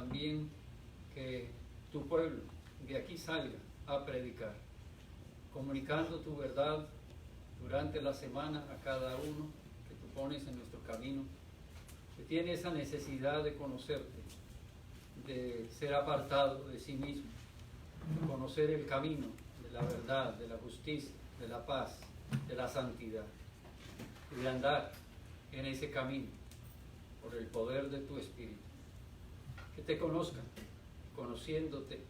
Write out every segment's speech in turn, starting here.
también que tu pueblo de aquí salga a predicar, comunicando tu verdad durante la semana a cada uno que tú pones en nuestro camino, que tiene esa necesidad de conocerte, de ser apartado de sí mismo, de conocer el camino de la verdad, de la justicia, de la paz, de la santidad, y de andar en ese camino por el poder de tu Espíritu. Que te conozcan, conociéndote,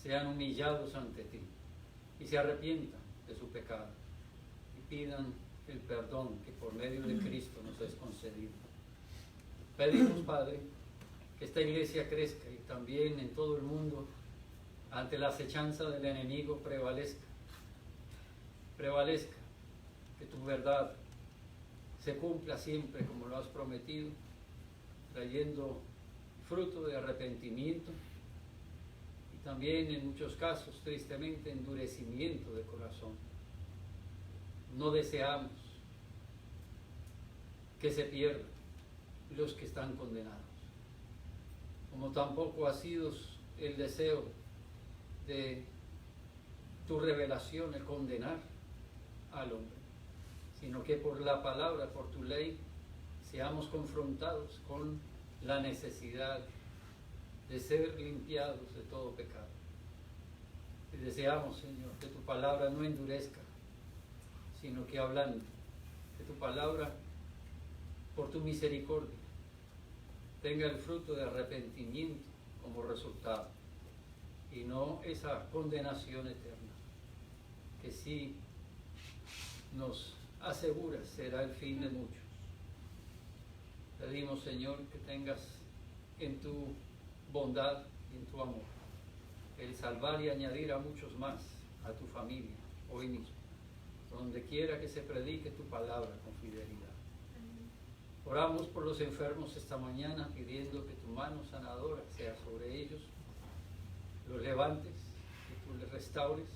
sean humillados ante ti y se arrepientan de su pecado y pidan el perdón que por medio de Cristo nos es concedido. Pedimos, Padre, que esta iglesia crezca y también en todo el mundo, ante la acechanza del enemigo, prevalezca, que tu verdad se cumpla siempre como lo has prometido, trayendo fruto de arrepentimiento y también en muchos casos, tristemente, endurecimiento de corazón. No deseamos que se pierdan los que están condenados, como tampoco ha sido el deseo de tu revelación el condenar al hombre, sino que por la palabra, por tu ley, seamos confrontados con la necesidad de ser limpiados de todo pecado. Y deseamos, Señor, que tu palabra no endurezca, sino que hablando, que tu palabra, por tu misericordia, tenga el fruto de arrepentimiento como resultado, y no esa condenación eterna, que sí nos asegura será el fin de muchos. Pedimos, Señor, que tengas en tu bondad y en tu amor el salvar y añadir a muchos más a tu familia hoy mismo, donde quiera que se predique tu palabra con fidelidad. Oramos por los enfermos esta mañana, pidiendo que tu mano sanadora sea sobre ellos, los levantes, que tú les restaures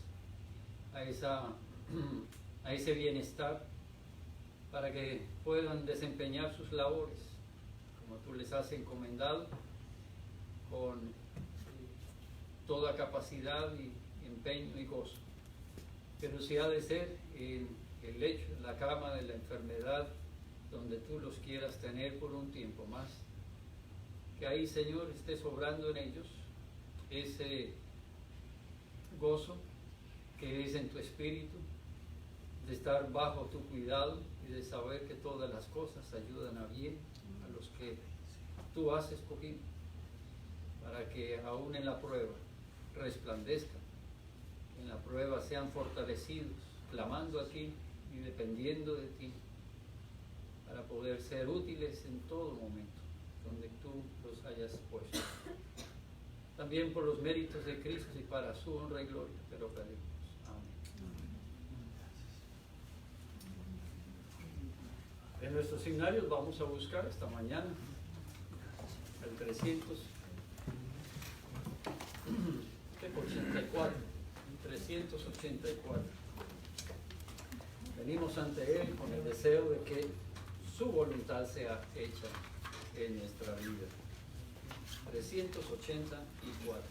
a ese bienestar, para que puedan desempeñar sus labores como tú les has encomendado, con toda capacidad y empeño y gozo. Pero si ha de ser en el lecho, en la cama de la enfermedad, donde tú los quieras tener por un tiempo más, que ahí, Señor, esté sobrando en ellos ese gozo que es en tu espíritu, de estar bajo tu cuidado y de saber que todas las cosas ayudan a bien a los que tú has escogido, para que aún en la prueba resplandezcan, en la prueba sean fortalecidos, clamando a ti y dependiendo de ti, para poder ser útiles en todo momento, donde tú los hayas puesto. También por los méritos de Cristo y para su honra y gloria te lo pedimos. Amén. En nuestros signarios vamos a buscar esta mañana el 384. Venimos ante Él con el deseo de que su voluntad sea hecha en nuestra vida. 384.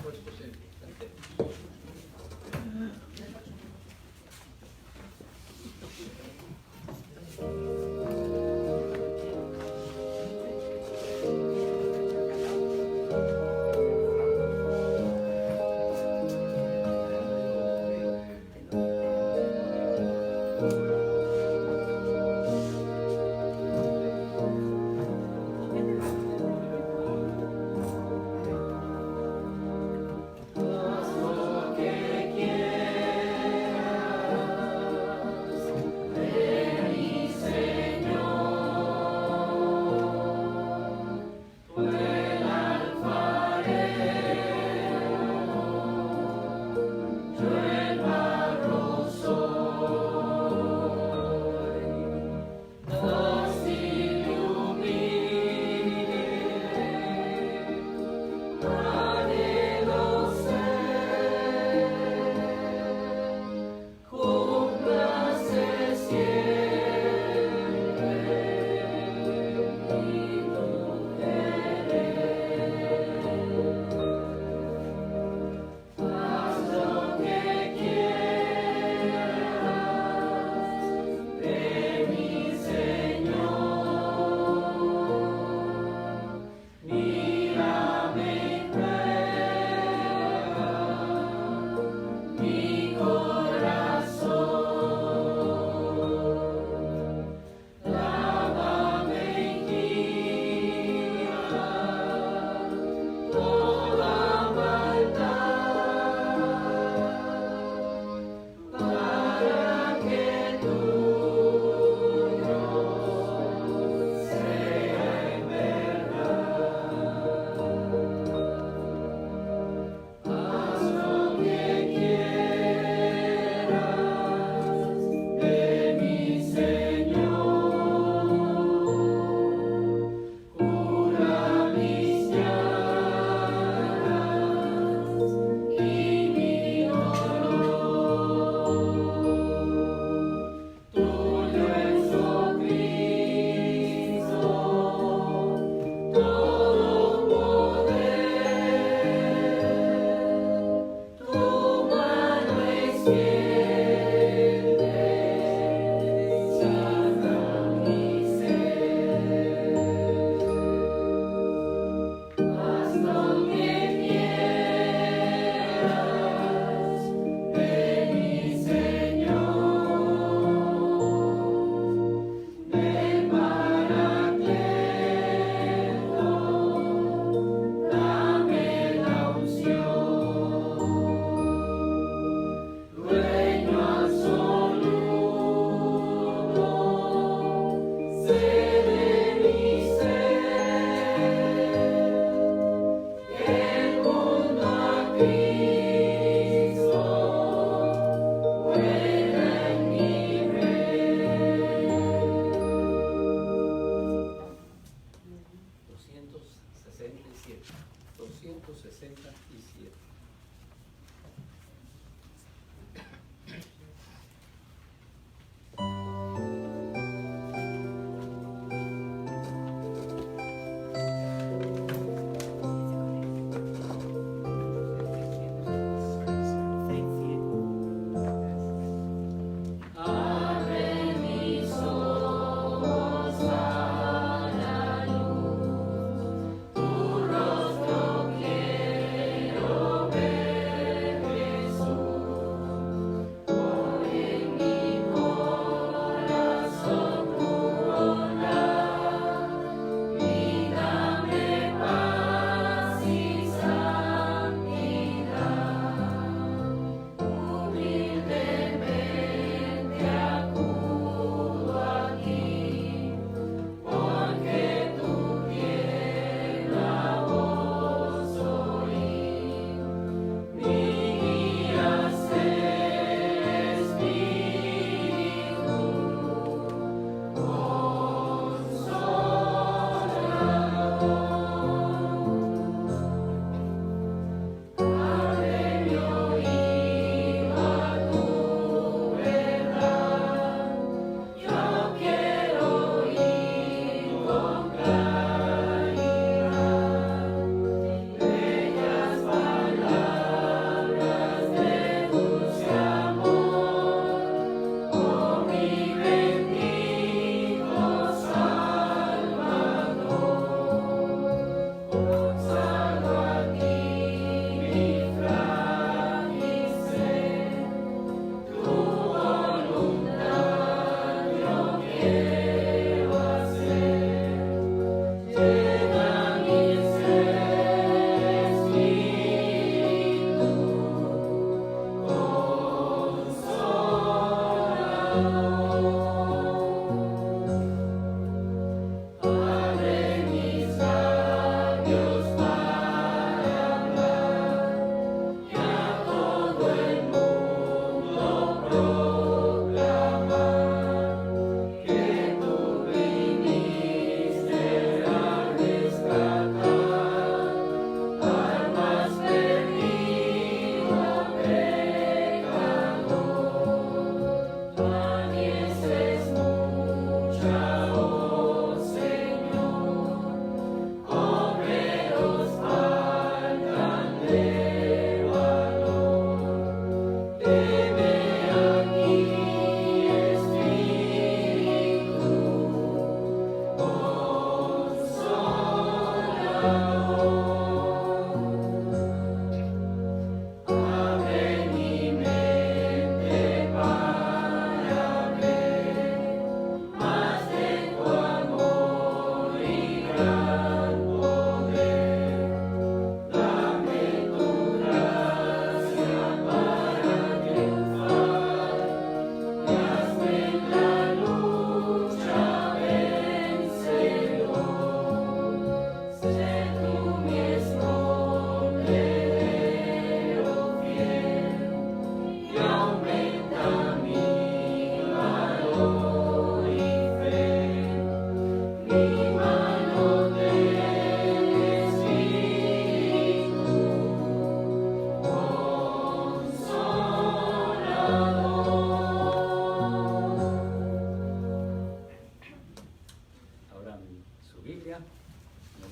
Pues posible.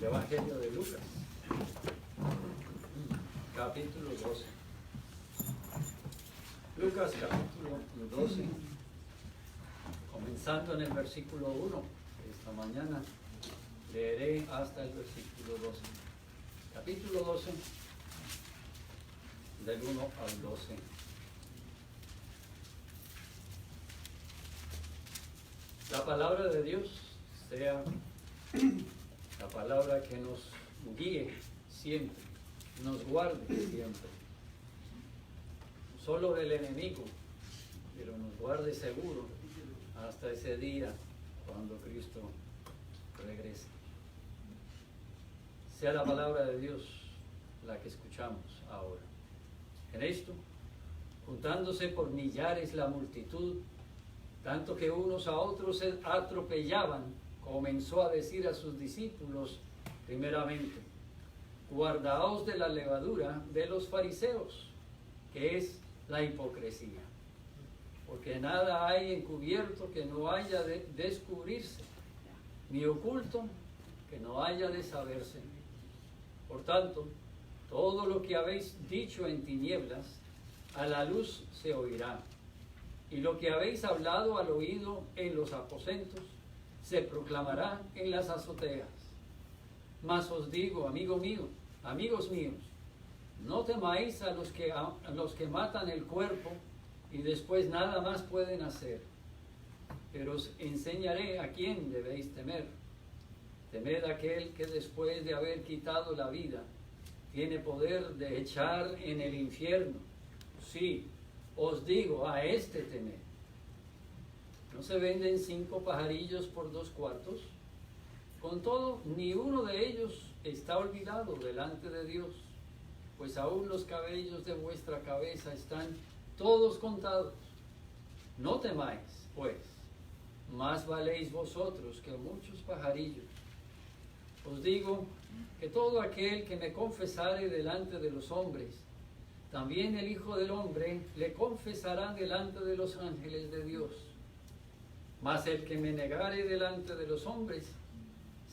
Evangelio de Lucas, capítulo 12. Lucas capítulo 12, comenzando en el versículo 1. Esta mañana leeré hasta el versículo 12. Capítulo 12, del 1 al 12. La palabra de Dios sea la palabra que nos guíe siempre, nos guarde siempre. No solo del enemigo, pero nos guarde seguro hasta ese día cuando Cristo regrese. Sea la palabra de Dios la que escuchamos ahora. En esto, juntándose por millares la multitud, tanto que unos a otros se atropellaban, comenzó a decir a sus discípulos, primeramente, guardaos de la levadura de los fariseos, que es la hipocresía, porque nada hay encubierto que no haya de descubrirse, ni oculto que no haya de saberse. Por tanto, todo lo que habéis dicho en tinieblas, a la luz se oirá, y lo que habéis hablado al oído en los aposentos, se proclamará en las azoteas. Mas os digo, amigos míos, no temáis a los que matan el cuerpo y después nada más pueden hacer. Pero os enseñaré a quién debéis temer. Temed a aquel que después de haber quitado la vida, tiene poder de echar en el infierno. Sí, os digo, a este temed. ¿No se venden 5 pajarillos por 2 cuartos? Con todo, ni uno de ellos está olvidado delante de Dios, pues aún los cabellos de vuestra cabeza están todos contados. No temáis, pues, más valéis vosotros que muchos pajarillos. Os digo que todo aquel que me confesare delante de los hombres, también el Hijo del Hombre le confesará delante de los ángeles de Dios. Mas el que me negare delante de los hombres,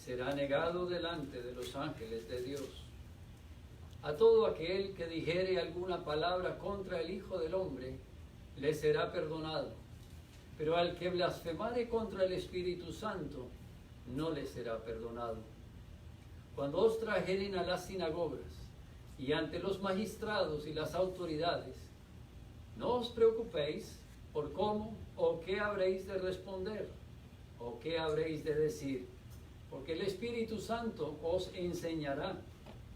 será negado delante de los ángeles de Dios. A todo aquel que dijere alguna palabra contra el Hijo del Hombre, le será perdonado. Pero al que blasfemare contra el Espíritu Santo, no le será perdonado. Cuando os trajeren a las sinagogas y ante los magistrados y las autoridades, no os preocupéis por cómo o qué habréis de responder, qué habréis de decir, porque el Espíritu Santo os enseñará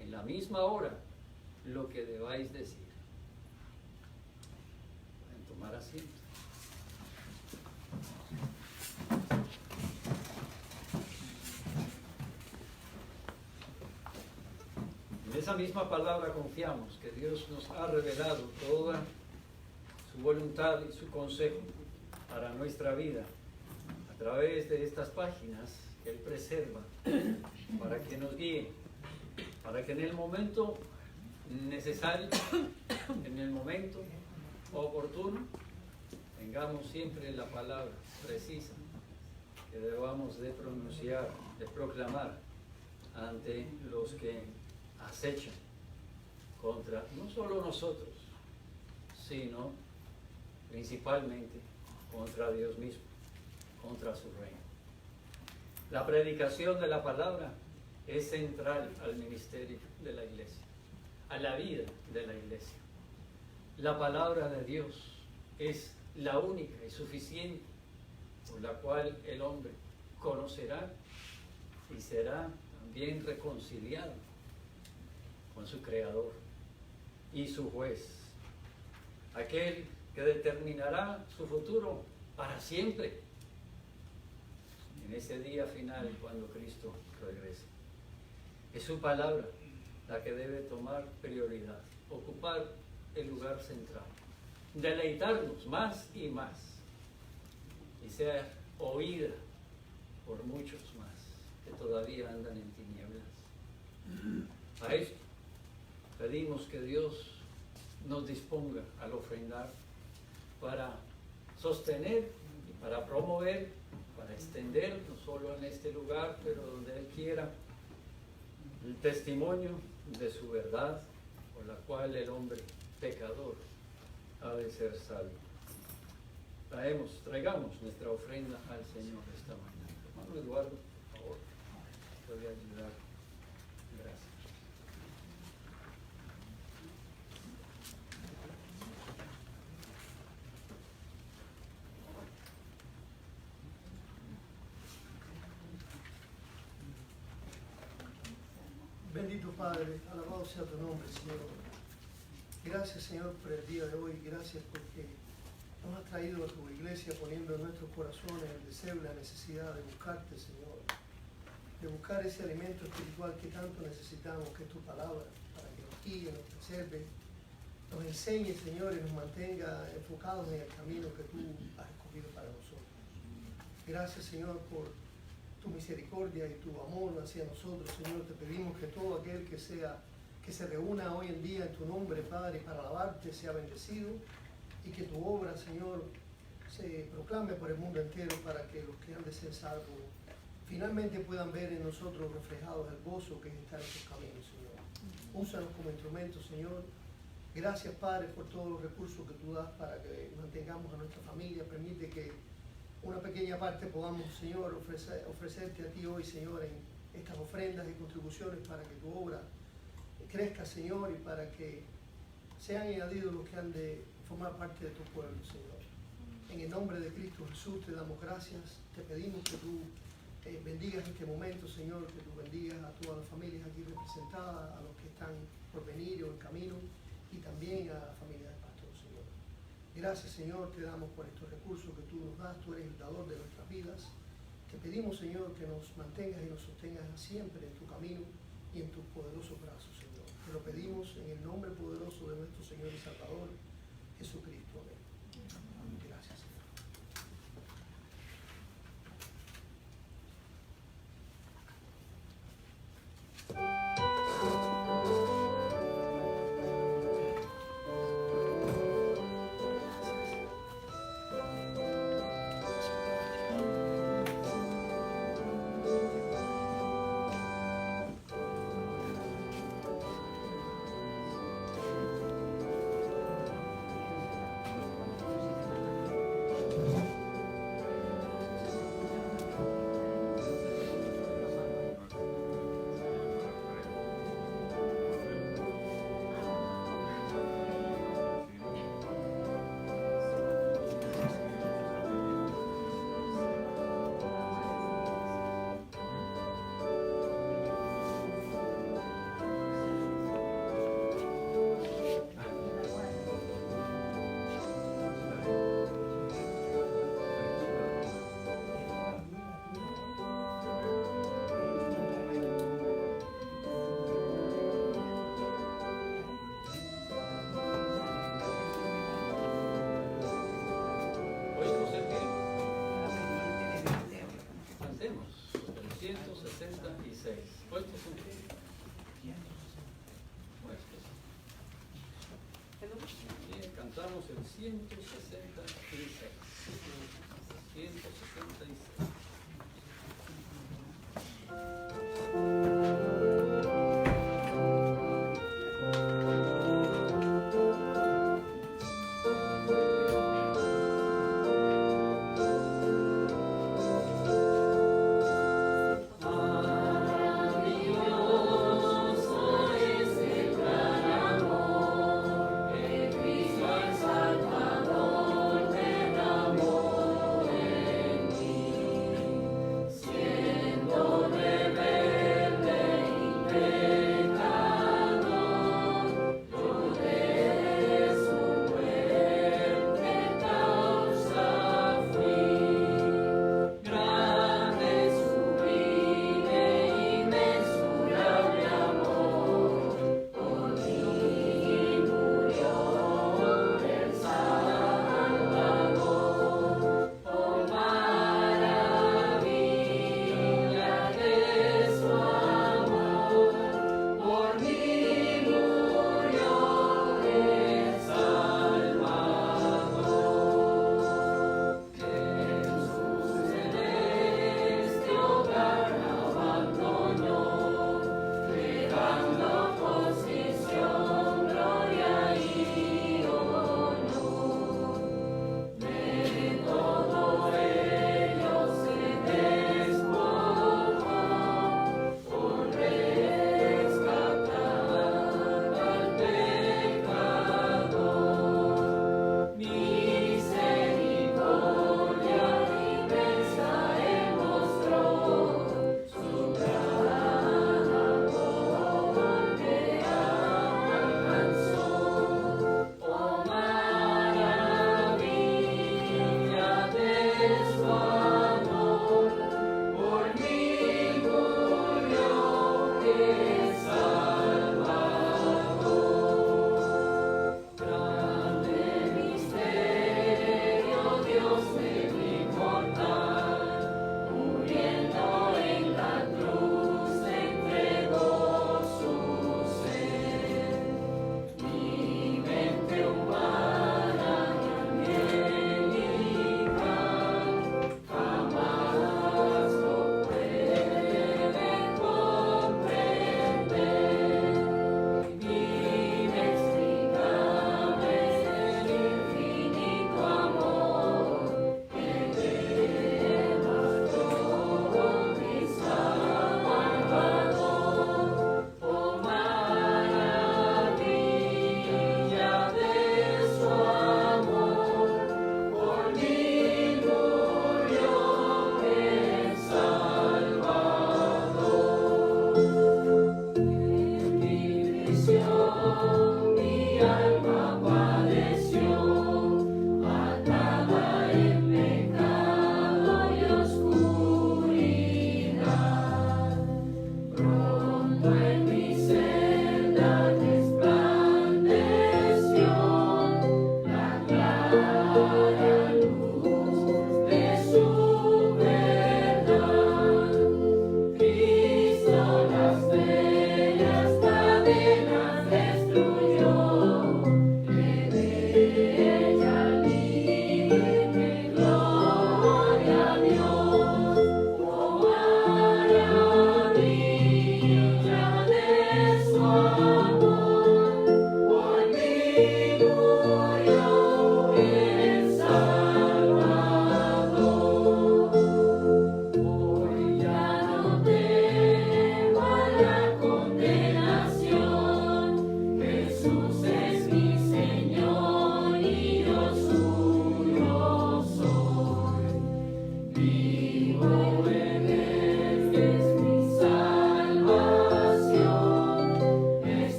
en la misma hora lo que debáis decir. Pueden tomar asiento. En esa misma palabra confiamos que Dios nos ha revelado toda su voluntad y su consejo para nuestra vida a través de estas páginas que Él preserva para que nos guíe, para que en el momento necesario, en el momento oportuno, tengamos siempre la palabra precisa que debamos de pronunciar, de proclamar ante los que acechan contra no solo nosotros, sino principalmente contra Dios mismo, contra su reino. La predicación de la palabra es central al ministerio de la iglesia, a la vida de la iglesia. La palabra de Dios es la única y suficiente por la cual el hombre conocerá y será también reconciliado con su Creador y su juez, aquel que determinará su futuro para siempre en ese día final cuando Cristo regrese. Es su palabra la que debe tomar prioridad, ocupar el lugar central, deleitarnos más y más y ser oída por muchos más que todavía andan en tinieblas. A esto pedimos que Dios nos disponga al ofrendar para sostener y para promover, para extender, no solo en este lugar, pero donde Él quiera, el testimonio de su verdad, por la cual el hombre pecador ha de ser salvo. Traigamos nuestra ofrenda al Señor esta mañana. Hermano Eduardo, por favor, te voy a ayudar. Gracias. Bendito Padre, alabado sea tu nombre, Señor. Gracias, Señor, por el día de hoy. Gracias porque nos has traído a tu iglesia poniendo en nuestros corazones el deseo y la necesidad de buscarte, Señor. De buscar ese alimento espiritual que tanto necesitamos, que es tu palabra, para que nos guíe, nos preserve, nos enseñe, Señor, y nos mantenga enfocados en el camino que tú has escogido para nosotros. Gracias, Señor, por tu misericordia y tu amor hacia nosotros, Señor. Te pedimos que todo aquel que se reúna hoy en día en tu nombre, Padre, para alabarte, sea bendecido, y que tu obra, Señor, se proclame por el mundo entero para que los que han de ser salvos finalmente puedan ver en nosotros reflejados el gozo que es estar en tus caminos, Señor. Úsanos como instrumentos, Señor. Gracias, Padre, por todos los recursos que tú das para que mantengamos a nuestra familia. Permite que una pequeña parte podamos, Señor, ofrecerte a ti hoy, Señor, en estas ofrendas y contribuciones para que tu obra crezca, Señor, y para que sean añadidos los que han de formar parte de tu pueblo, Señor. En el nombre de Cristo Jesús te damos gracias. Te pedimos que tú bendigas este momento, Señor, que tú bendigas a todas las familias aquí representadas, a los que están por venir o en camino, y también a la familia del pastor, Señor. Gracias, Señor, te damos por estos recursos que tú nos das. Tú eres el dador de nuestras vidas. Te pedimos, Señor, que nos mantengas y nos sostengas siempre en tu camino y en tus poderosos brazos, Señor. Te lo pedimos en el nombre poderoso de nuestro Señor y Salvador, Jesucristo. Amén. Gracias, Señor. cantemos 366. Puestos un poco. Puestos. Bien, cantamos el 166. 166. Salvador, ven amor en mí.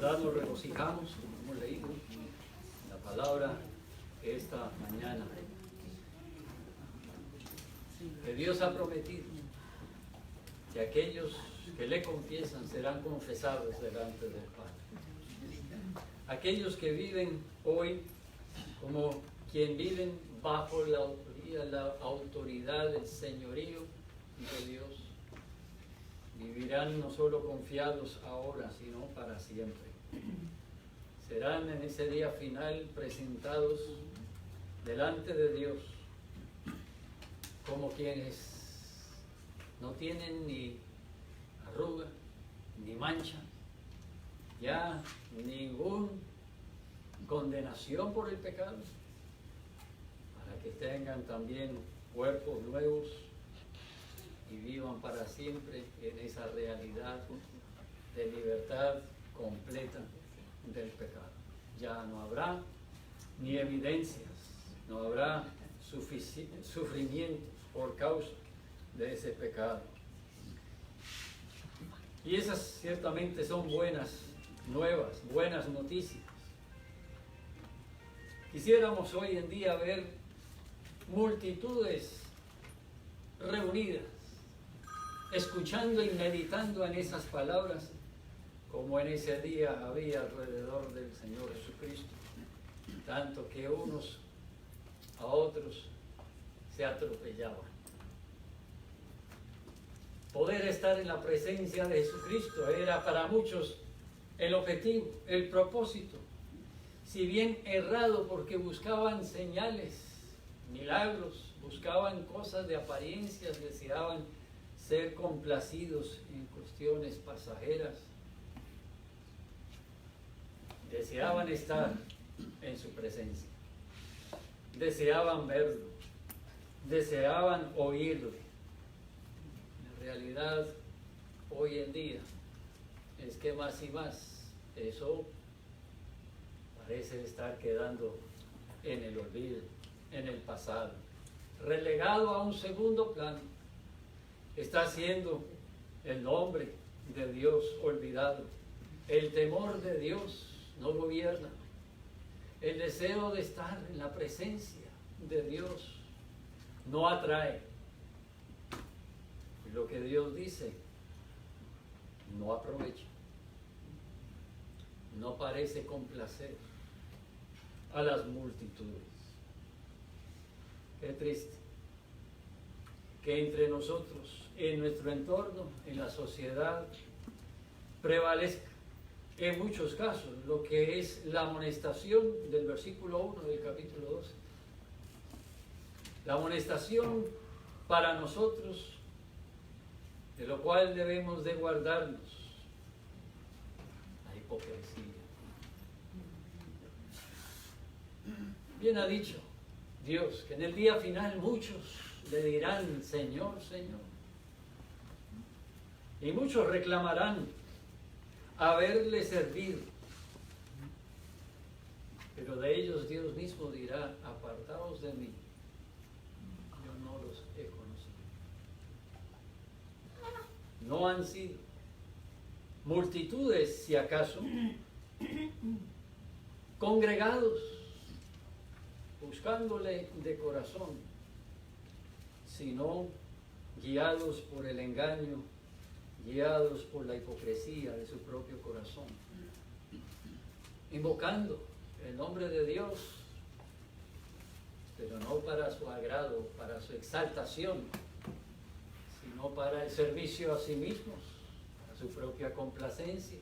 verdad nos regocijamos, como hemos leído la palabra esta mañana, que Dios ha prometido que aquellos que le confiesan serán confesados delante del Padre. Aquellos que viven hoy como quien viven bajo la autoridad del señorío de Dios, vivirán no solo confiados ahora, sino para siempre. Serán en ese día final presentados delante de Dios como quienes no tienen ni arruga, ni mancha, ya ninguna condenación por el pecado, para que tengan también cuerpos nuevos y vivan para siempre en esa realidad de libertad completa del pecado. Ya no habrá ni evidencias, no habrá sufrimientos por causa de ese pecado. Y esas ciertamente son buenas nuevas, buenas noticias. Quisiéramos hoy en día ver multitudes reunidas, escuchando y meditando en esas palabras, como en ese día había alrededor del Señor Jesucristo, tanto que unos a otros se atropellaban. Poder estar en la presencia de Jesucristo era para muchos el objetivo, el propósito, si bien errado, porque buscaban señales, milagros, buscaban cosas de apariencias, deseaban ser complacidos en cuestiones pasajeras, deseaban estar en su presencia, deseaban verlo, deseaban oírlo. En realidad, hoy en día, es que más y más eso parece estar quedando en el olvido, en el pasado, relegado a un segundo plano. Está siendo el nombre de Dios olvidado. El temor de Dios no gobierna. El deseo de estar en la presencia de Dios no atrae. Lo que Dios dice no aprovecha. No parece complacer a las multitudes. Qué triste que entre nosotros, en nuestro entorno, en la sociedad, prevalezca en muchos casos lo que es la amonestación del versículo 1 del capítulo 12. La amonestación para nosotros, de lo cual debemos de guardarnos, la hipocresía. Bien ha dicho Dios que en el día final muchos le dirán, Señor, Señor. Y muchos reclamarán haberle servido. Pero de ellos Dios mismo dirá, apartaos de mí, yo no los he conocido. No han sido multitudes, si acaso, congregados, buscándole de corazón, sino guiados por el engaño, guiados por la hipocresía de su propio corazón, invocando el nombre de Dios, pero no para su agrado, para su exaltación, sino para el servicio a sí mismos, para su propia complacencia.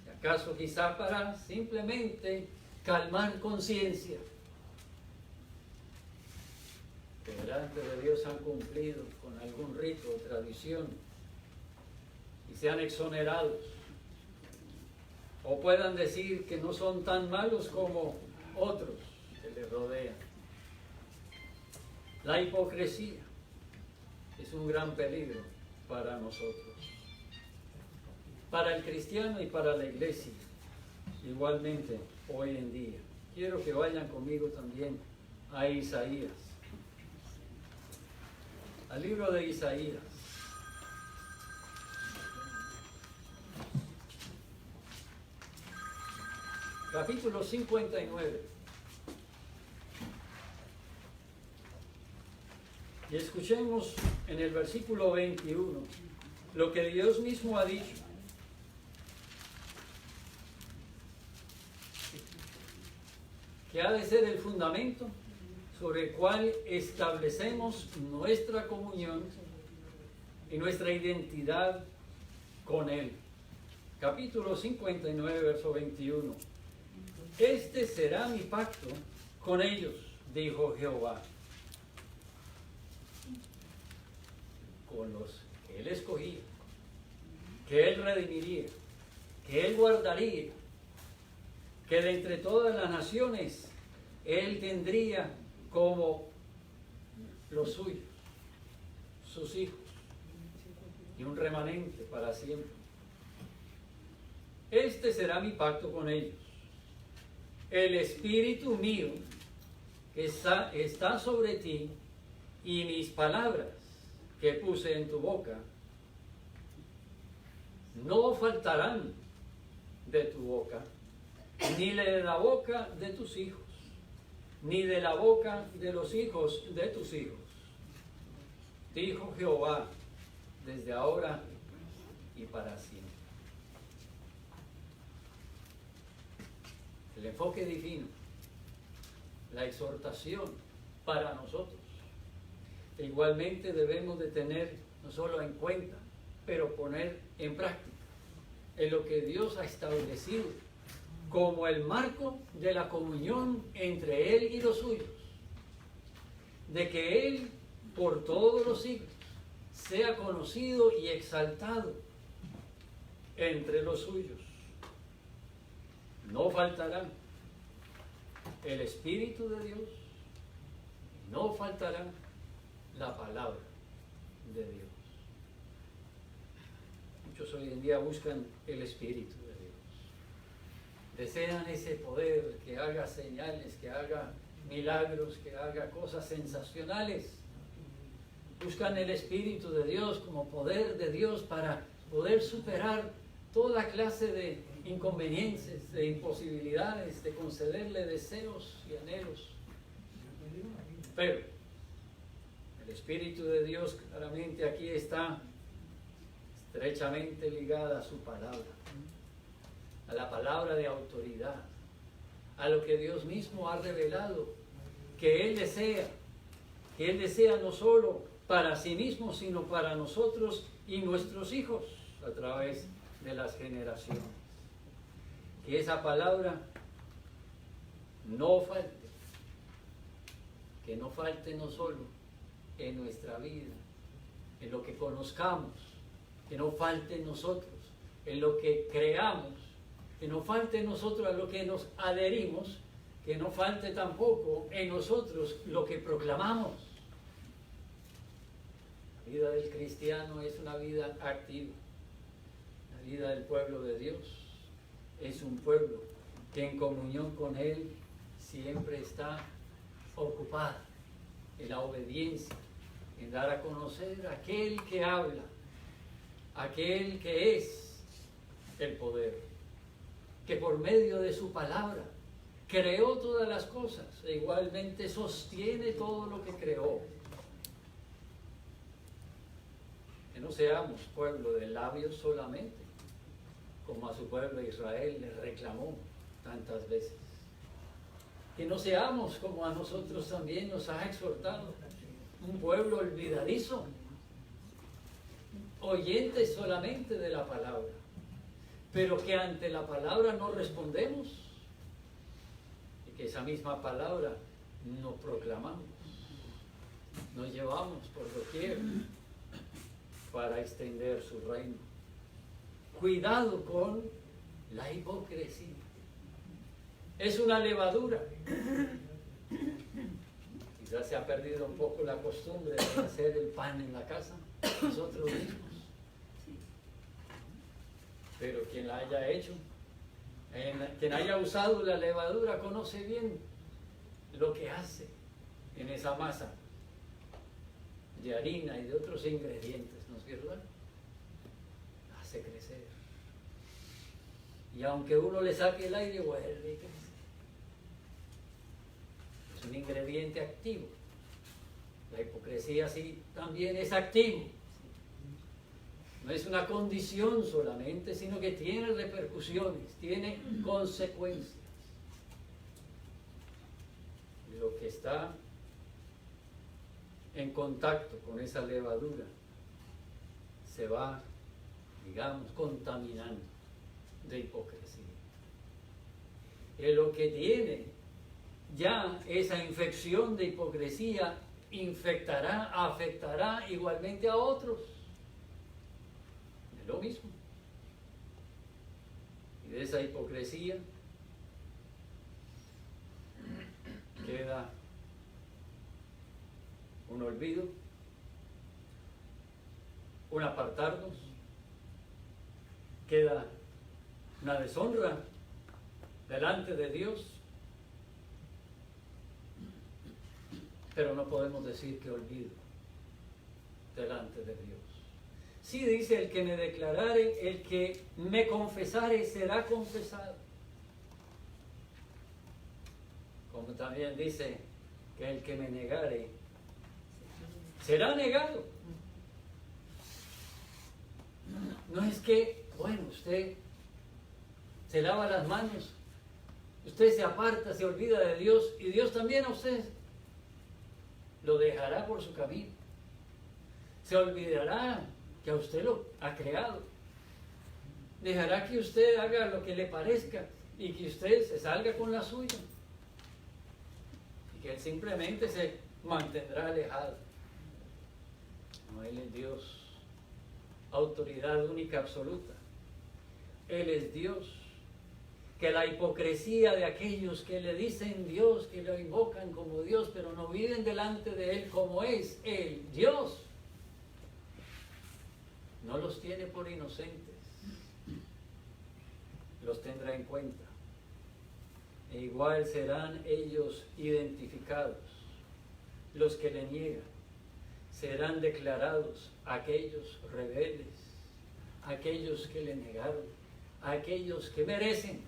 Si acaso quizá para simplemente calmar conciencia, que delante de Dios han cumplido con algún rito o tradición y sean exonerados, o puedan decir que no son tan malos como otros que les rodean. La hipocresía es un gran peligro para nosotros, para el cristiano y para la iglesia, igualmente hoy en día. Quiero que vayan conmigo también a Isaías, al libro de Isaías. capítulo 59. Y escuchemos en el versículo 21 lo que Dios mismo ha dicho. Que ha de ser el fundamento sobre el cual establecemos nuestra comunión y nuestra identidad con Él. Capítulo 59, verso 21. Este será mi pacto con ellos, dijo Jehová, con los que Él escogía, que Él redimiría, que Él guardaría, que de entre todas las naciones Él tendría como los suyos, sus hijos, y un remanente para siempre. Este será mi pacto con ellos. El espíritu mío que está sobre ti y mis palabras que puse en tu boca no faltarán de tu boca, ni de la boca de tus hijos, ni de la boca de los hijos de tus hijos, dijo Jehová, desde ahora y para siempre. El enfoque divino, la exhortación para nosotros. Igualmente debemos de tener no solo en cuenta, pero poner en práctica en lo que Dios ha establecido como el marco de la comunión entre Él y los suyos, de que Él por todos los siglos sea conocido y exaltado entre los suyos. No faltará el Espíritu de Dios, no faltará la palabra de Dios. Muchos hoy en día buscan el Espíritu de Dios. Desean ese poder que haga señales, que haga milagros, que haga cosas sensacionales. Buscan el Espíritu de Dios como poder de Dios para poder superar toda clase de inconveniencias, de imposibilidades, de concederle deseos y anhelos. Pero el Espíritu de Dios claramente aquí está estrechamente ligada a su palabra, a la palabra de autoridad, a lo que Dios mismo ha revelado, que Él desea no solo para sí mismo, sino para nosotros y nuestros hijos a través de las generaciones. Que esa palabra no falte, que no falte no solo en nuestra vida, en lo que conozcamos, que no falte en nosotros, en lo que creamos, que no falte en nosotros a lo que nos adherimos, que no falte tampoco en nosotros lo que proclamamos. La vida del cristiano es una vida activa. La vida del pueblo de Dios es un pueblo que en comunión con Él siempre está ocupada en la obediencia, en dar a conocer a aquel que habla, aquel que es el poder, que por medio de su palabra creó todas las cosas e igualmente sostiene todo lo que creó. Que no seamos pueblo de labios solamente, como a su pueblo Israel le reclamó tantas veces. Que no seamos como a nosotros también nos ha exhortado, un pueblo olvidadizo, oyentes solamente de la palabra, pero que ante la palabra no respondemos y que esa misma palabra no proclamamos, nos llevamos por doquier para extender su reino. Cuidado con la hipocresía. Es una levadura. Quizás se ha perdido un poco la costumbre de hacer el pan en la casa, nosotros mismos. Pero quien la haya hecho, quien haya usado la levadura, conoce bien lo que hace en esa masa de harina y de otros ingredientes, ¿no es verdad? Hace crecer. Y aunque uno le saque el aire, vuelve y crece. Es un ingrediente activo. La hipocresía sí también es activo. No es una condición solamente, sino que tiene repercusiones, tiene consecuencias. Lo que está en contacto con esa levadura se va, digamos, contaminando de hipocresía. Y lo que tiene ya esa infección de hipocresía afectará igualmente a otros. Es lo mismo. Y de esa hipocresía queda un olvido, un apartarnos, queda una deshonra delante de Dios, pero no podemos decir que olvido delante de Dios. Sí dice: el que me declarare, el que me confesare, será confesado. Como también dice que el que me negare, será negado. No es que, bueno, usted se lava las manos, usted se aparta, se olvida de Dios, y Dios también a usted lo dejará por su camino. Se olvidará que a usted lo ha creado. Dejará que usted haga lo que le parezca y que usted se salga con la suya. Y que Él simplemente se mantendrá alejado. No, Él es Dios, autoridad única absoluta. Él es Dios. Que la hipocresía de aquellos que le dicen Dios, que lo invocan como Dios, pero no viven delante de Él como es Él, Dios, no los tiene por inocentes, los tendrá en cuenta. E igual serán ellos identificados, los que le niegan, serán declarados aquellos rebeldes, aquellos que le negaron, aquellos que merecen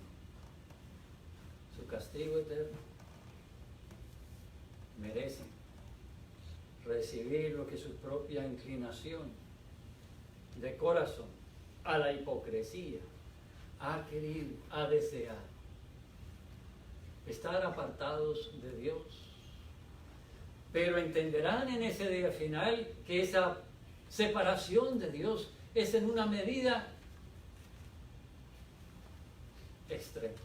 su castigo eterno, merecen recibir lo que su propia inclinación de corazón a la hipocresía ha querido, ha deseado: estar apartados de Dios. Pero entenderán en ese día final que esa separación de Dios es en una medida extrema.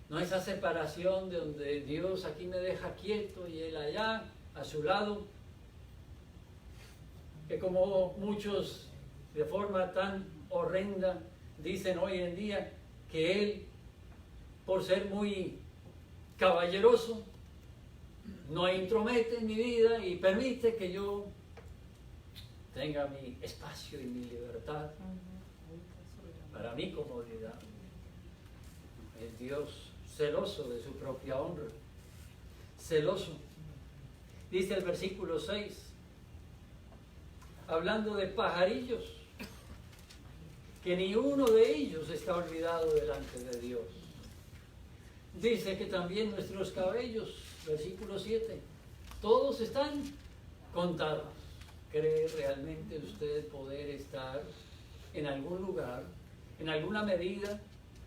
No esa separación de donde Dios aquí me deja quieto y Él allá, a su lado, que como muchos de forma tan horrenda dicen hoy en día que Él, por ser muy caballeroso, no intromete en mi vida y permite que yo tenga mi espacio y mi libertad para mi comodidad. Es Dios celoso de su propia honra, celoso. Dice el versículo 6, hablando de pajarillos, que ni uno de ellos está olvidado delante de Dios. Dice que también nuestros cabellos, versículo 7, todos están contados. ¿Cree realmente usted poder estar en algún lugar, en alguna medida,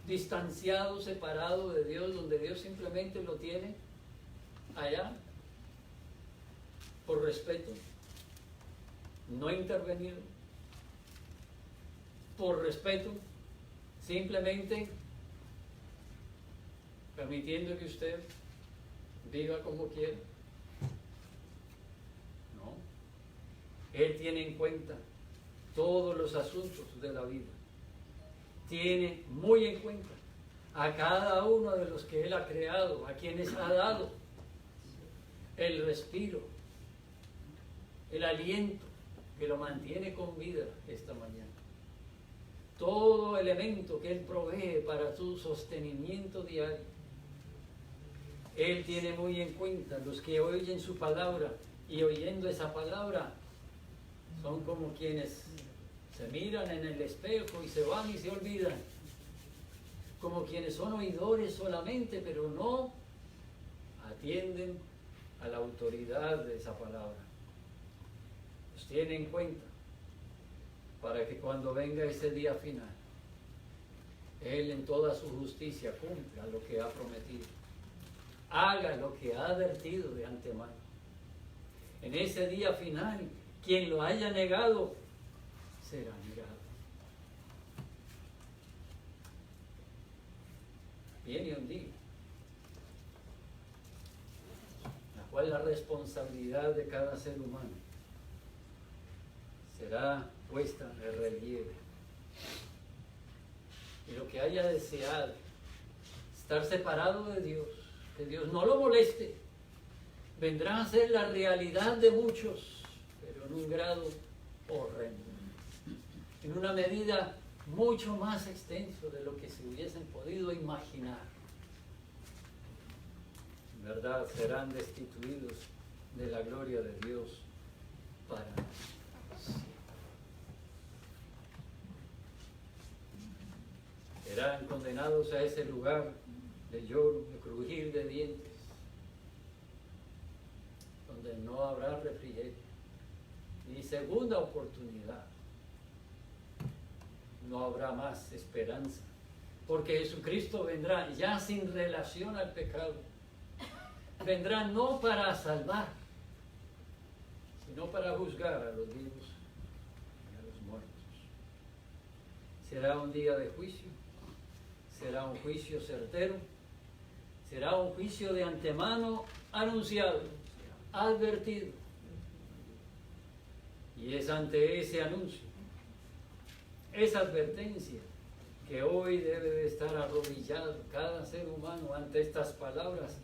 distanciado, separado de Dios, donde Dios simplemente lo tiene allá, por respeto, no intervenido, por respeto, simplemente permitiendo que usted viva como quiera? No. Él tiene en cuenta todos los asuntos de la vida. Tiene muy en cuenta a cada uno de los que Él ha creado, a quienes ha dado el respiro, el aliento que lo mantiene con vida esta mañana. Todo elemento que Él provee para su sostenimiento diario. Él tiene muy en cuenta los que oyen su palabra y oyendo esa palabra son como quienes Se miran en el espejo y se van y se olvidan, como quienes son oidores solamente, pero no atienden a la autoridad de esa palabra. Los tiene en cuenta para que cuando venga ese día final, Él en toda su justicia cumpla lo que ha prometido, haga lo que ha advertido de antemano. En ese día final, quien lo haya negado, será negado. Viene un día, la cual la responsabilidad de cada ser humano será puesta en relieve. Y lo que haya deseado, estar separado de Dios, que Dios no lo moleste, vendrá a ser la realidad de muchos, pero en un grado horrendo, en una medida mucho más extenso de lo que se hubiesen podido imaginar. En verdad serán destituidos de la gloria de Dios para siempre. Serán condenados a ese lugar de lloro, de crujir de dientes, donde no habrá refrigerio, ni segunda oportunidad. No habrá más esperanza, porque Jesucristo vendrá ya sin relación al pecado. Vendrá no para salvar, sino para juzgar a los vivos y a los muertos. Será un día de juicio, será un juicio certero, será un juicio de antemano anunciado, advertido. Y es ante ese anuncio, esa advertencia, que hoy debe de estar arrodillado cada ser humano ante estas palabras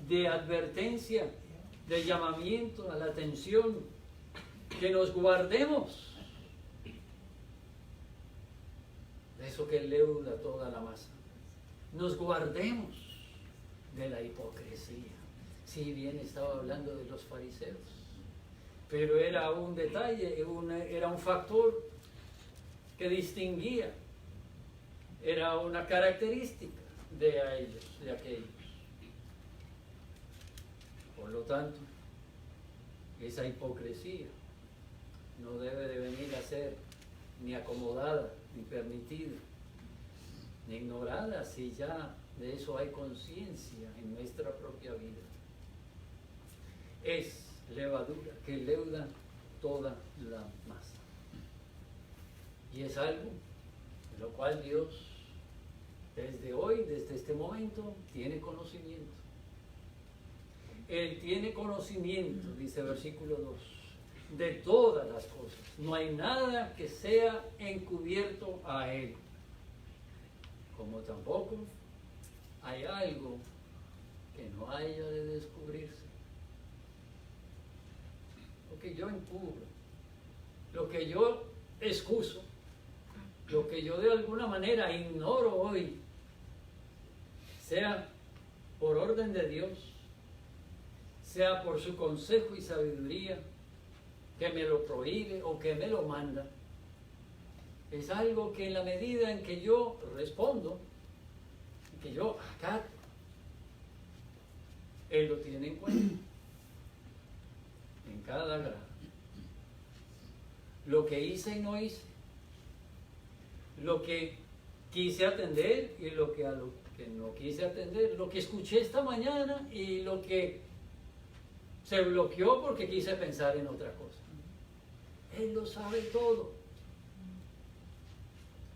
de advertencia, de llamamiento a la atención, que nos guardemos de eso que leuda toda la masa. Nos guardemos de la hipocresía. Si bien estaba hablando de los fariseos, pero era un detalle, era un factor que distinguía, era una característica de ellos, de aquellos. Por lo tanto, esa hipocresía no debe de venir a ser ni acomodada, ni permitida, ni ignorada, si ya de eso hay conciencia en nuestra propia vida. Es levadura que leuda toda la masa. Y es algo de lo cual Dios, desde hoy, desde este momento, tiene conocimiento. Él tiene conocimiento, dice versículo 2, de todas las cosas. No hay nada que sea encubierto a Él, como tampoco hay algo que no haya de descubrirse. Lo que yo encubro, lo que yo excuso, lo que yo de alguna manera ignoro hoy, sea por orden de Dios, sea por su consejo y sabiduría, que me lo prohíbe o que me lo manda, es algo que en la medida en que yo respondo, que yo acato, Él lo tiene en cuenta, en cada grado. Lo que hice y no hice, lo que quise atender y lo que no quise atender, lo que escuché esta mañana y lo que se bloqueó porque quise pensar en otra cosa. Él lo sabe todo.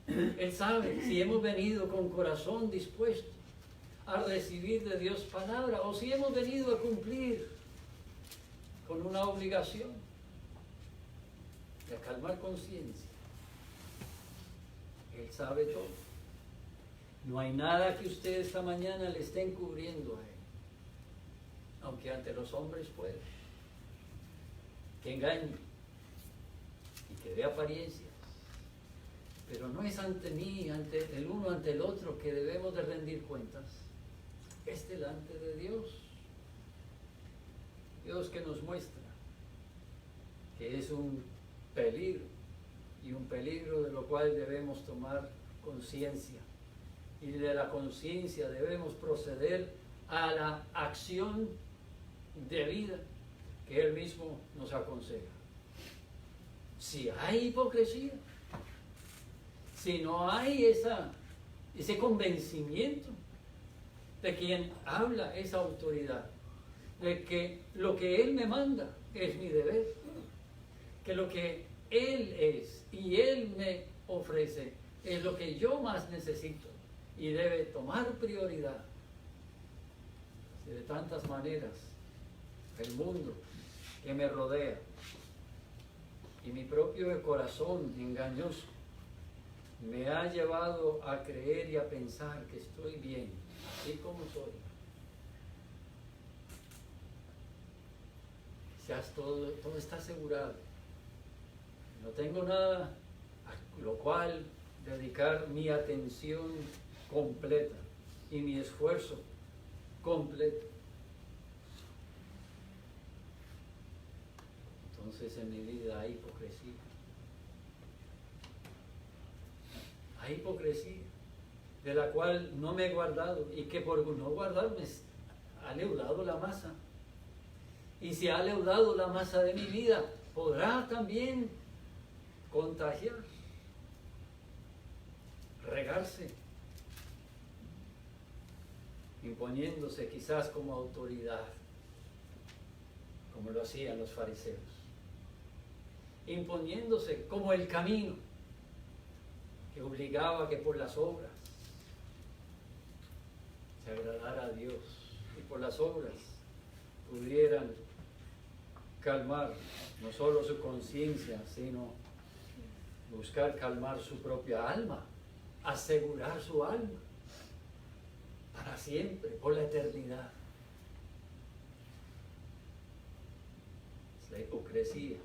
Él sabe si hemos venido con corazón dispuesto a recibir de Dios palabra o si hemos venido a cumplir con una obligación de calmar conciencia. Él sabe todo. No hay nada que usted esta mañana le esté encubriendo a Él, aunque ante los hombres puede, que engañe y que dé apariencias, pero no es ante mí, ante el uno, ante el otro, que debemos de rendir cuentas, es delante de Dios. Dios que nos muestra que es un peligro y un peligro de lo cual debemos tomar conciencia. Y de la conciencia debemos proceder a la acción de vida que Él mismo nos aconseja. Si hay hipocresía, si no hay ese convencimiento de quien habla esa autoridad, de que lo que Él me manda es mi deber, que lo que Él es y Él me ofrece es lo que yo más necesito y debe tomar prioridad. De tantas maneras, el mundo que me rodea y mi propio corazón engañoso me ha llevado a creer y a pensar que estoy bien, así como soy. Quizás todo está asegurado. No tengo nada a lo cual dedicar mi atención completa y mi esfuerzo completo. Entonces en mi vida hay hipocresía. Hay hipocresía de la cual no me he guardado y que por no guardarme ha leudado la masa. Y si ha leudado la masa de mi vida, podrá también contagiar, regarse, imponiéndose quizás como autoridad, como lo hacían los fariseos, imponiéndose como el camino que obligaba a que por las obras se agradara a Dios y por las obras pudieran calmar no solo su conciencia, sino buscar calmar su propia alma, asegurar su alma para siempre, por la eternidad. Es la hipocresía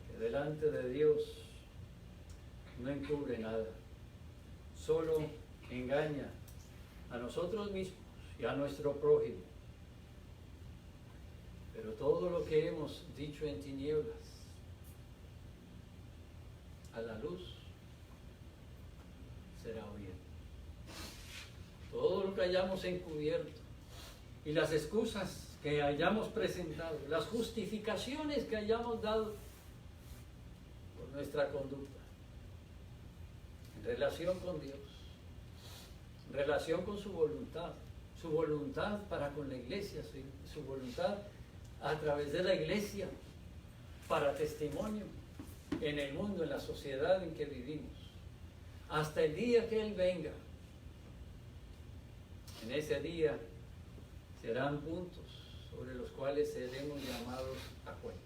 que delante de Dios no encubre nada, solo engaña a nosotros mismos y a nuestro prójimo. Pero todo lo que hemos dicho en tinieblas, a la luz será oído. Todo lo que hayamos encubierto y las excusas que hayamos presentado, las justificaciones que hayamos dado por nuestra conducta en relación con Dios, en relación con su voluntad para con la iglesia, su voluntad a través de la iglesia para testimonio en el mundo, en la sociedad en que vivimos, hasta el día que Él venga. En ese día serán puntos sobre los cuales seremos llamados a cuentas.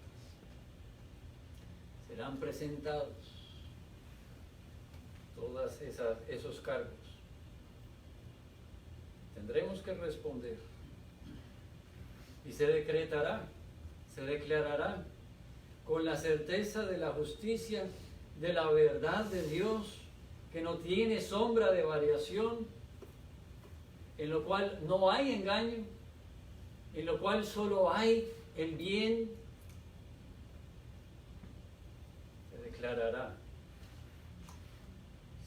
Serán presentados todos esos cargos. Tendremos que responder y se declarará con la certeza de la justicia, de la verdad de Dios, que no tiene sombra de variación, en lo cual no hay engaño, en lo cual solo hay el bien. Se declarará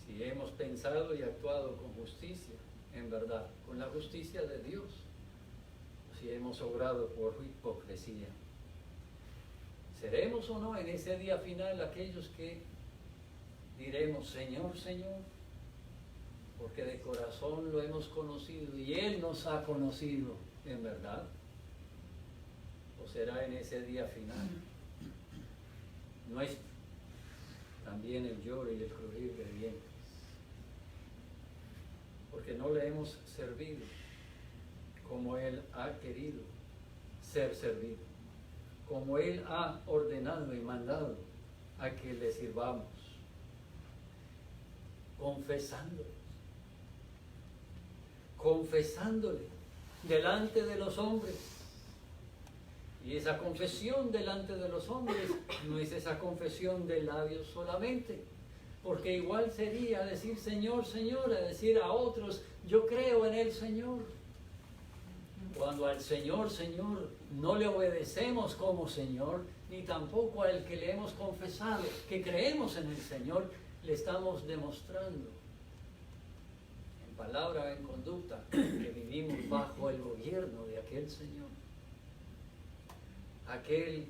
si hemos pensado y actuado con justicia, en verdad, con la justicia de Dios, o si hemos obrado por hipocresía. ¿Seremos o no en ese día final aquellos que diremos, Señor, Señor? Porque de corazón lo hemos conocido y Él nos ha conocido en verdad. ¿O será en ese día final nuestro también el lloro y el crujir de dientes? Porque no le hemos servido como Él ha querido ser servido, como Él ha ordenado y mandado a que le sirvamos, confesándole delante de los hombres. Y esa confesión delante de los hombres no es esa confesión de labios solamente, porque igual sería decir Señor, Señor, a decir a otros, yo creo en el Señor. Cuando al Señor, Señor, no le obedecemos como Señor, ni tampoco al que le hemos confesado que creemos en el Señor, le estamos demostrando en palabra o en conducta que vivimos bajo el gobierno de aquel Señor. Aquel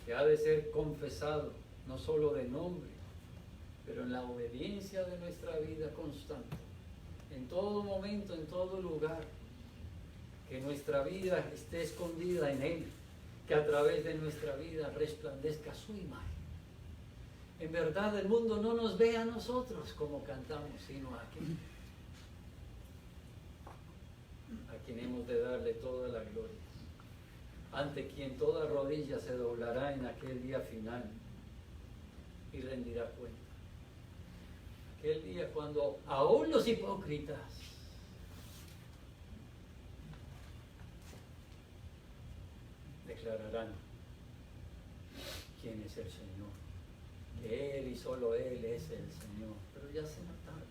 que ha de ser confesado, no solo de nombre, pero en la obediencia de nuestra vida constante, en todo momento, en todo lugar, que nuestra vida esté escondida en Él, que a través de nuestra vida resplandezca su imagen. En verdad el mundo no nos ve a nosotros como cantamos, sino a aquel a quien hemos de darle toda la gloria, ante quien toda rodilla se doblará en aquel día final y rendirá cuenta. Aquel día cuando aún los hipócritas declararán quién es el Señor, que Él y solo Él es el Señor, pero ya será tarde.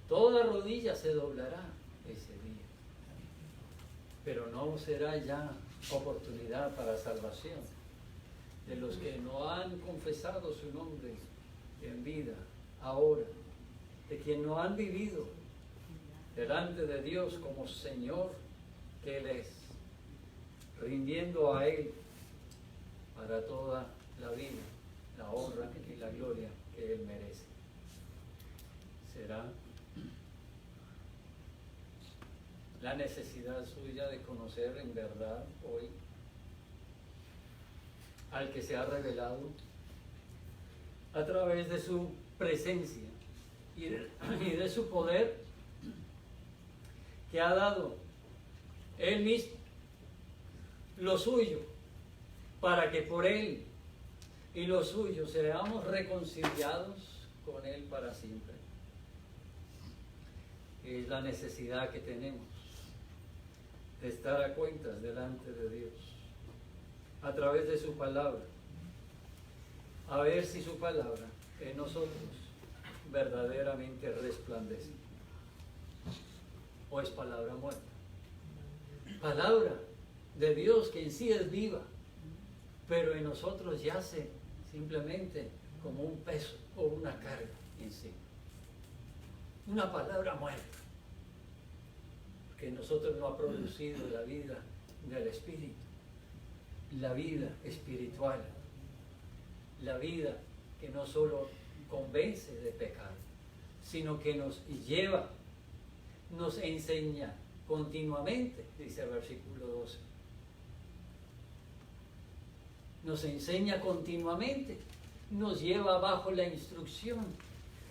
Toda rodilla se doblará ese día, pero no será ya oportunidad para salvación de los que no han confesado su nombre en vida, ahora, de quien no han vivido delante de Dios como Señor que Él es, rindiendo a Él para toda la vida, la honra y la gloria que Él merece. Será la necesidad suya de conocer en verdad hoy al que se ha revelado a través de su presencia y de su poder, que ha dado Él mismo lo suyo, para que por Él y lo suyo seamos reconciliados con Él para siempre. Es la necesidad que tenemos de estar a cuentas delante de Dios a través de su palabra, a ver si su palabra en nosotros verdaderamente resplandece, o es palabra muerta. Palabra de Dios que en sí es viva, pero en nosotros yace simplemente como un peso o una carga en sí. Una palabra muerta, que en nosotros no ha producido la vida del Espíritu, la vida espiritual, la vida que no solo convence de pecado, sino que nos lleva, nos enseña continuamente, dice el versículo 12. Nos enseña continuamente, nos lleva bajo la instrucción,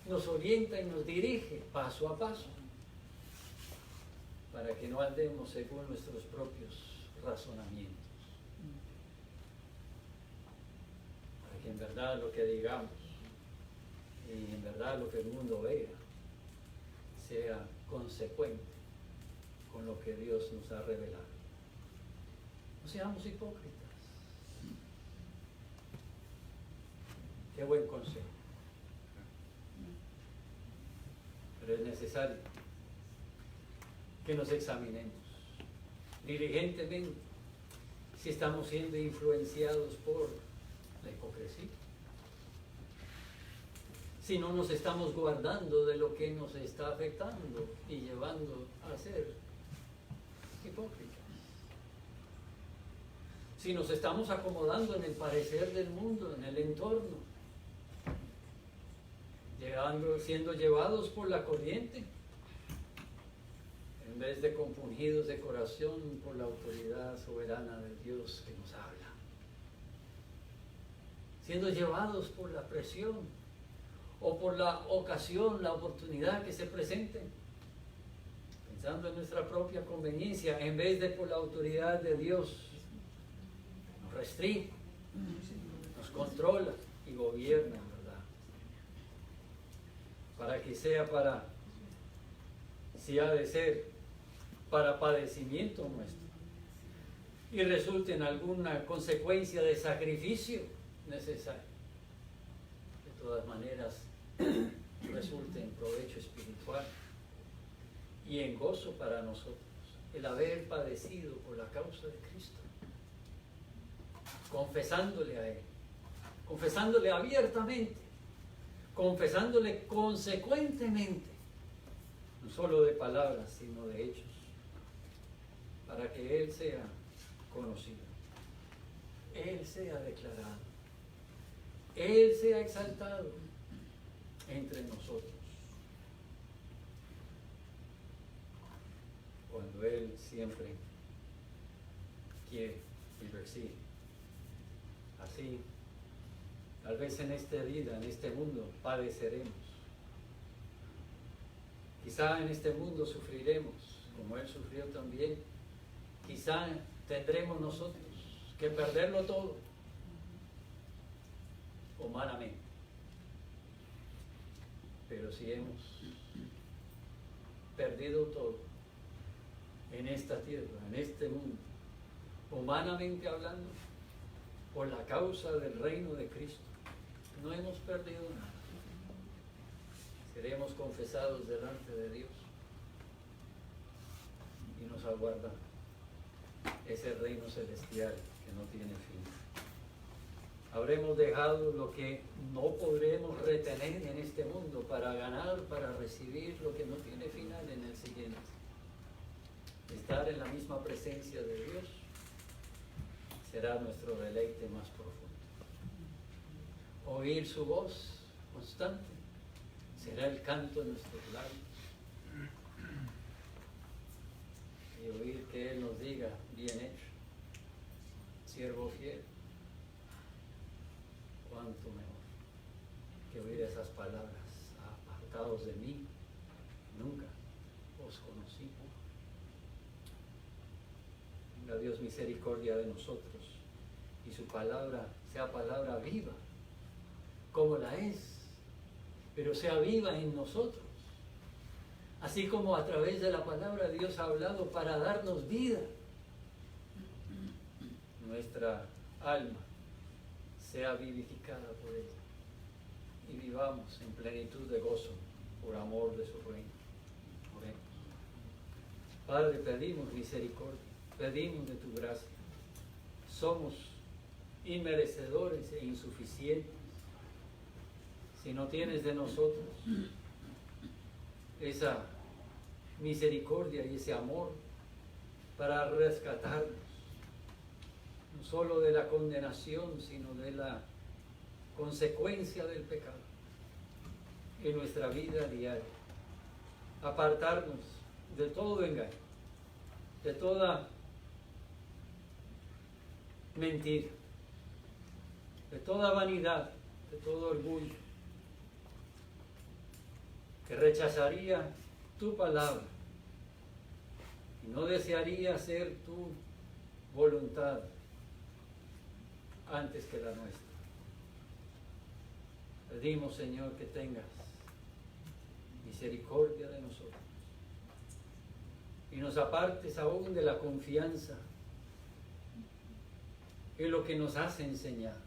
nos orienta y nos dirige paso a paso, para que no andemos según nuestros propios razonamientos, para que en verdad lo que digamos y en verdad lo que el mundo vea sea consecuente con lo que Dios nos ha revelado. No seamos hipócritas. Qué buen consejo. Pero es necesario que nos examinemos diligentemente si estamos siendo influenciados por la hipocresía, si no nos estamos guardando de lo que nos está afectando y llevando a ser hipócritas, si nos estamos acomodando en el parecer del mundo, en el entorno, siendo llevados por la corriente, en vez de compungidos de corazón por la autoridad soberana de Dios que nos habla, siendo llevados por la presión o por la ocasión, la oportunidad que se presente, pensando en nuestra propia conveniencia, en vez de por la autoridad de Dios. Nos restringe, nos controla y gobierna, ¿verdad? Para que sea si ha de ser, para padecimiento nuestro, y resulte en alguna consecuencia de sacrificio necesario. De todas maneras, resulte en provecho espiritual y en gozo para nosotros el haber padecido por la causa de Cristo. confesándole a Él, confesándole abiertamente, confesándole consecuentemente, no solo de palabras, sino de hechos, para que Él sea conocido, Él sea declarado, Él sea exaltado entre nosotros. Cuando Él siempre quiere y persigue. Así, tal vez en esta vida, en este mundo, padeceremos. Quizá en este mundo sufriremos, como Él sufrió también. Quizá tendremos nosotros que perderlo todo, humanamente. Pero si hemos perdido todo en esta tierra, en este mundo, humanamente hablando, por la causa del reino de Cristo, no hemos perdido nada. Seremos confesados delante de Dios y nos aguarda ese reino celestial que no tiene fin. Habremos dejado lo que no podremos retener en este mundo para ganar, para recibir lo que no tiene final en el siguiente. Estar en la misma presencia de Dios será nuestro deleite más profundo. Oír su voz constante será el canto de nuestros labios. Y oír que Él nos diga, bien hecho, siervo fiel, cuánto mejor que oír esas palabras: apartados de mí, nunca os conocí. Tenga Dios misericordia de nosotros y su palabra sea palabra viva, como la es, pero sea viva en nosotros. Así como a través de la palabra Dios ha hablado para darnos vida, nuestra alma sea vivificada por Él y vivamos en plenitud de gozo por amor de su reino. Oremos. Padre, pedimos misericordia, pedimos de tu gracia. Somos inmerecedores e insuficientes si no tienes de nosotros esa misericordia y ese amor para rescatarnos, no solo de la condenación, sino de la consecuencia del pecado en nuestra vida diaria. Apartarnos de todo engaño, de toda mentira, de toda vanidad, de todo orgullo, que rechazaría tu palabra y no desearía hacer tu voluntad antes que la nuestra. Pedimos, Señor, que tengas misericordia de nosotros y nos apartes aún de la confianza en lo que nos has enseñado,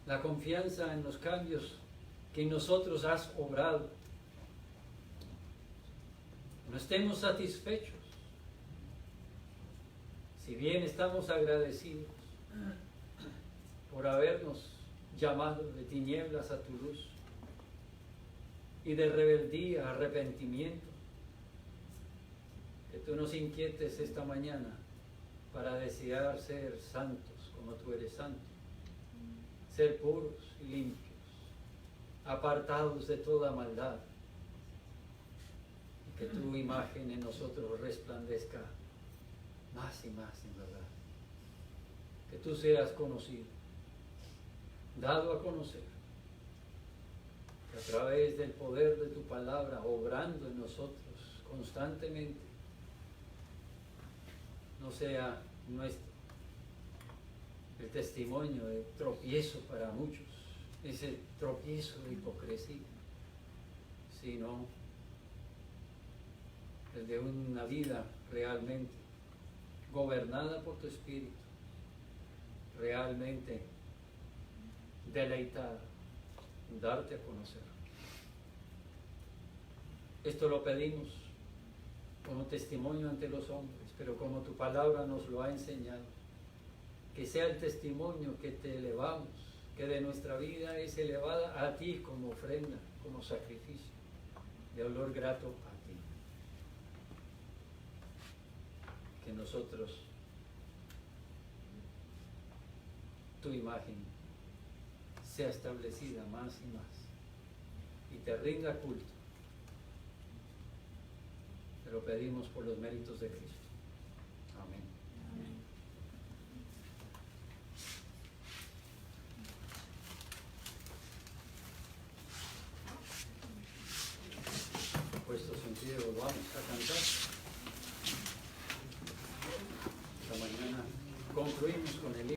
la confianza en los cambios que en nosotros has obrado. No estemos satisfechos, si bien estamos agradecidos por habernos llamado de tinieblas a tu luz y de rebeldía a arrepentimiento. Que tú nos inquietes esta mañana para desear ser santos como tú eres santo, ser puros y limpios, apartados de toda maldad, y que tu imagen en nosotros resplandezca más y más en verdad. Que tú seas conocido, dado a conocer, que a través del poder de tu palabra, obrando en nosotros constantemente, no sea nuestro el testimonio de tropiezo para muchos, ese tropiezo de hipocresía, sino el de una vida realmente gobernada por tu Espíritu, realmente deleitada en darte a conocer. Esto lo pedimos como testimonio ante los hombres, pero como tu palabra nos lo ha enseñado, que sea el testimonio que te elevamos, que de nuestra vida es elevada a ti como ofrenda, como sacrificio de olor grato a ti. Que nosotros, tu imagen, sea establecida más y más y te rinda culto. Te lo pedimos por los méritos de Cristo. Amén. Puestos en pie, vamos a cantar. Esta mañana concluimos con el